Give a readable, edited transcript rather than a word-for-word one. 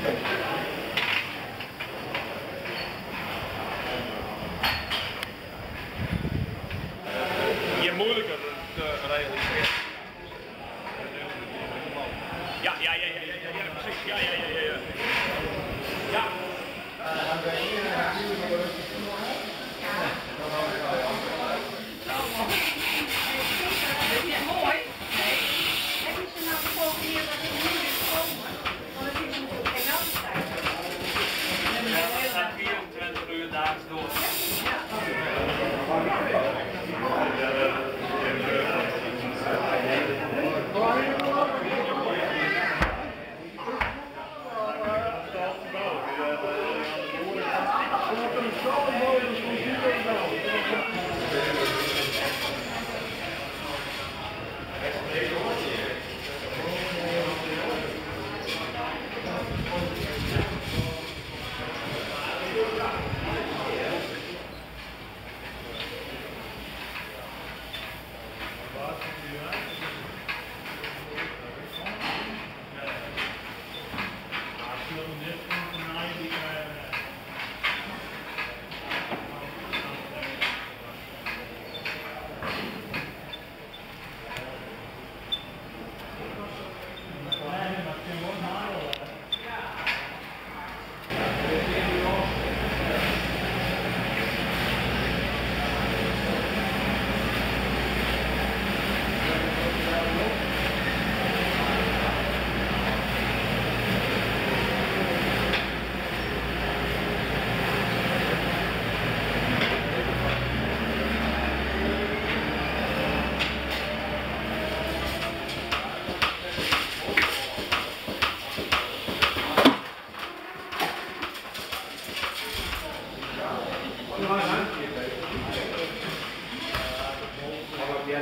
Je moeilijker te realiseren. Ja, precies. Ja. Ja. Mooi. Heb je ze nou de volgende keer dat ik nu is komen? Want het is natuurlijk geen altijd. Het gaat 24 uur daags door. Ja,